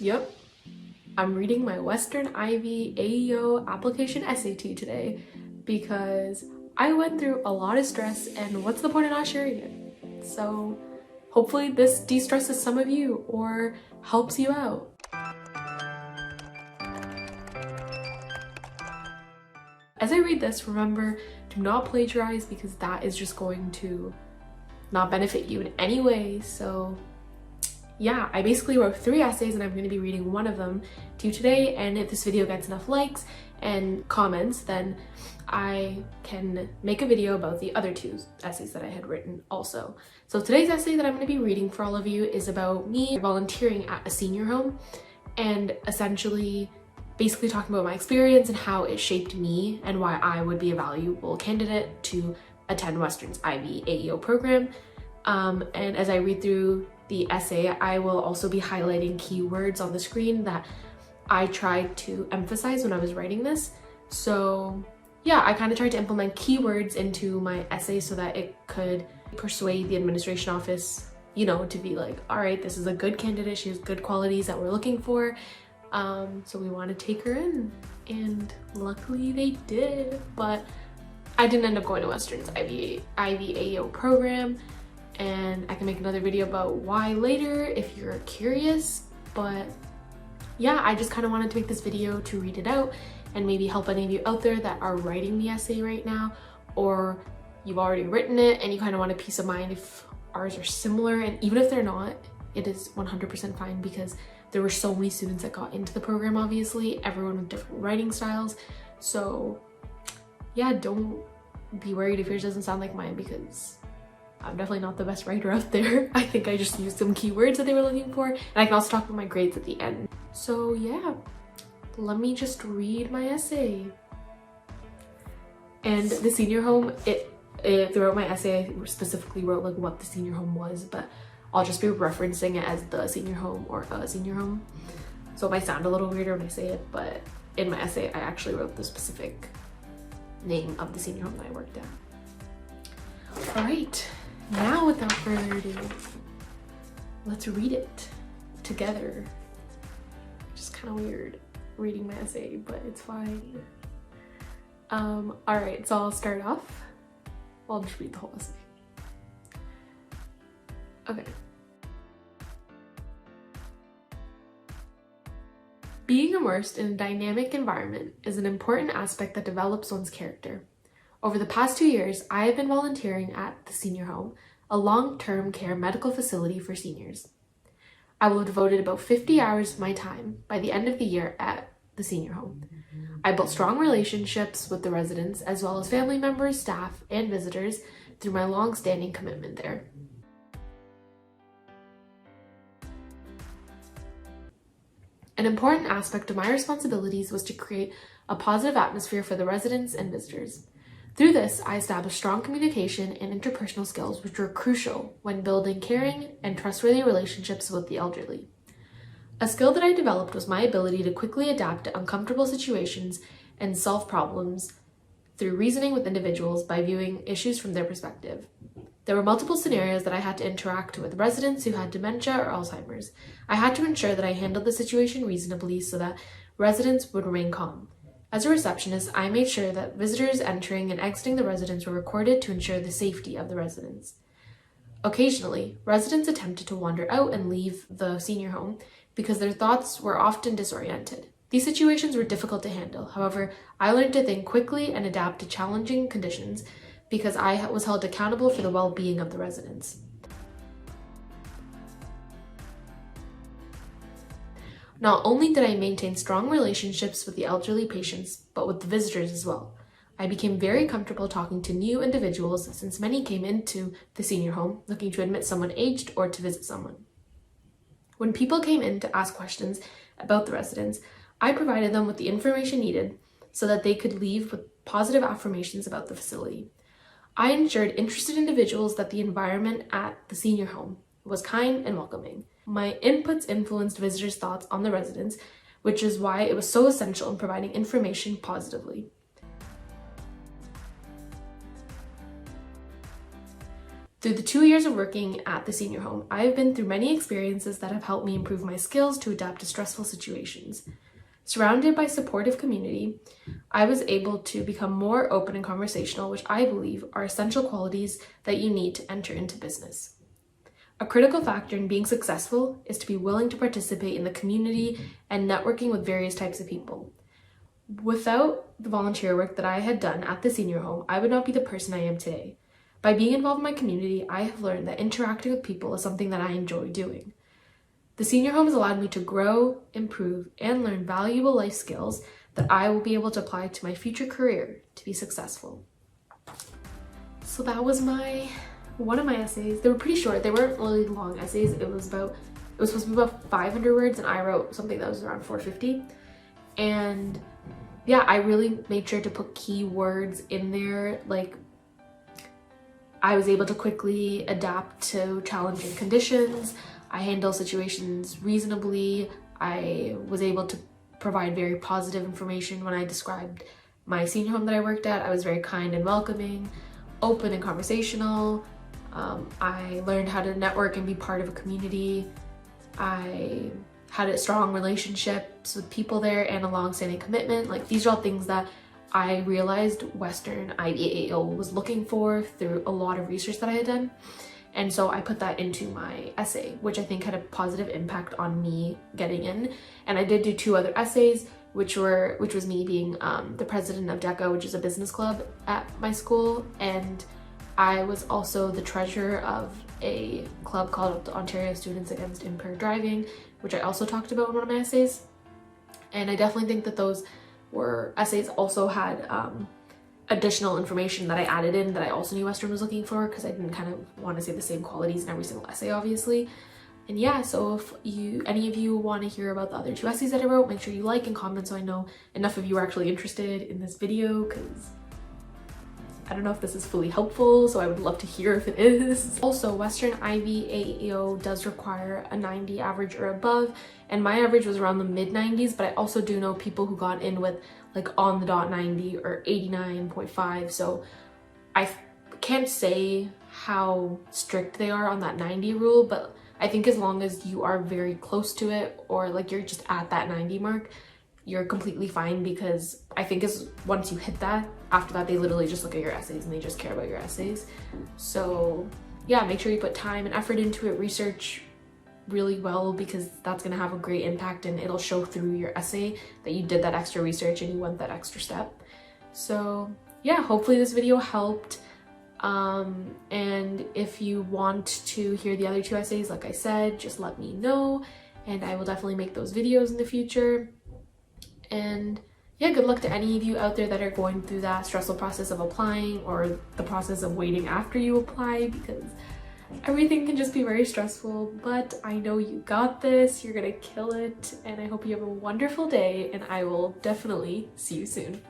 Yep, I'm reading my Western Ivey AEO application SAT today because I went through a lot of stress, and what's the point of not sharing it? So hopefully this de-stresses some of you or helps you out. As I read this, remember, do not plagiarize because that is just going to not benefit you in any way. So yeah, I basically wrote 3 essays and I'm going to be reading one of them to you today, and if this video gets enough likes and comments, then I can make a video about the other 2 essays that I had written also. So today's essay that I'm going to be reading for all of you is about me volunteering at a senior home and essentially basically talking about my experience and how it shaped me and why I would be a valuable candidate to attend Western's Ivey AEO program. And as I read through the essay, I will also be highlighting keywords on the screen that I tried to emphasize when I was writing this. So yeah, I kind of tried to implement keywords into my essay so that it could persuade the administration office, you know, to be like, all right, this is a good candidate, she has good qualities that we're looking for. So we want to take her in, and luckily they did, but I didn't end up going to Western's Ivey AEO program, and I can make another video about why later if you're curious. But yeah, I just kind of wanted to make this video to read it out and maybe help any of you out there that are writing the essay right now, or you've already written it and you kind of want a peace of mind if ours are similar. And even if they're not, it is 100% fine because there were so many students that got into the program, obviously, everyone with different writing styles. So yeah, don't be worried if yours doesn't sound like mine because I'm definitely not the best writer out there. I think I just used some keywords that they were looking for, and I can also talk about my grades at the end. So yeah, let me just read my essay. And the senior home, throughout my essay, I specifically wrote like what the senior home was, but I'll just be referencing it as the senior home or a senior home. So it might sound a little weirder when I say it, but in my essay, I actually wrote the specific name of the senior home that I worked at. All right, now without further ado, let's read it together. Just kind of weird reading my essay, but it's fine. All right, so I'll start off. I'll just read the whole essay. Okay. Being immersed in a dynamic environment is an important aspect that develops one's character. Over the past 2 years, I have been volunteering at the senior home, a long-term care medical facility for seniors. I will have devoted about 50 hours of my time by the end of the year at the senior home. I built strong relationships with the residents as well as family members, staff, and visitors through my long-standing commitment there. An important aspect of my responsibilities was to create a positive atmosphere for the residents and visitors. Through this, I established strong communication and interpersonal skills which were crucial when building caring and trustworthy relationships with the elderly. A skill that I developed was my ability to quickly adapt to uncomfortable situations and solve problems through reasoning with individuals by viewing issues from their perspective. There were multiple scenarios that I had to interact with residents who had dementia or Alzheimer's. I had to ensure that I handled the situation reasonably so that residents would remain calm. As a receptionist, I made sure that visitors entering and exiting the residence were recorded to ensure the safety of the residents. Occasionally, residents attempted to wander out and leave the senior home because their thoughts were often disoriented. These situations were difficult to handle. However, I learned to think quickly and adapt to challenging conditions because I was held accountable for the well-being of the residents. Not only did I maintain strong relationships with the elderly patients, but with the visitors as well. I became very comfortable talking to new individuals since many came into the senior home looking to admit someone aged or to visit someone. When people came in to ask questions about the residents, I provided them with the information needed so that they could leave with positive affirmations about the facility. I ensured interested individuals that the environment at the senior home was kind and welcoming. My inputs influenced visitors' thoughts on the residents, which is why it was so essential in providing information positively. Through the 2 years of working at the senior home, I have been through many experiences that have helped me improve my skills to adapt to stressful situations. Surrounded by supportive community, I was able to become more open and conversational, which I believe are essential qualities that you need to enter into business. A critical factor in being successful is to be willing to participate in the community and networking with various types of people. Without the volunteer work that I had done at the senior home, I would not be the person I am today. By being involved in my community, I have learned that interacting with people is something that I enjoy doing. The senior home has allowed me to grow, improve, and learn valuable life skills that I will be able to apply to my future career to be successful. So that was one of my essays. They were pretty short. They weren't really long essays. It was supposed to be about 500 words, and I wrote something that was around 450. And yeah, I really made sure to put key words in there. Like, I was able to quickly adapt to challenging conditions. I handle situations reasonably. I was able to provide very positive information when I described my senior home that I worked at. I was very kind and welcoming, open and conversational. I learned how to network and be part of a community. I had strong relationships with people there and a long-standing commitment. Like, these are all things that I realized Western Ivey AEO was looking for through a lot of research that I had done. And so I put that into my essay, which I think had a positive impact on me getting in. And I did do 2 other essays, which was me being the president of DECA, which is a business club at my school. And I was also the treasurer of a club called the Ontario Students Against Impaired Driving, which I also talked about in one of my essays. And I definitely think that those essays also had additional information that I added in that I also knew Western was looking for, because I didn't kind of want to say the same qualities in every single essay, obviously. And yeah, so if any of you want to hear about the other 2 essays that I wrote, make sure you like and comment so I know enough of you are actually interested in this video, because I don't know if this is fully helpful, so I would love to hear if it is. Also, Western Ivey AEO does require a 90 average or above, and my average was around the mid-90s, but I also do know people who got in with like on the dot 90 or 89.5, so I can't say how strict they are on that 90 rule, but I think as long as you are very close to it, or like you're just at that 90 mark, you're completely fine, because I think once you hit that, after that they literally just look at your essays and they just care about your essays. So yeah, make sure you put time and effort into it, research really well, because that's going to have a great impact and it'll show through your essay that you did that extra research and you went that extra step. So yeah, hopefully this video helped. And if you want to hear the other 2 essays, like I said, just let me know and I will definitely make those videos in the future. And yeah, good luck to any of you out there that are going through that stressful process of applying, or the process of waiting after you apply, because everything can just be very stressful. But I know you got this, you're gonna kill it, and I hope you have a wonderful day, and I will definitely see you soon.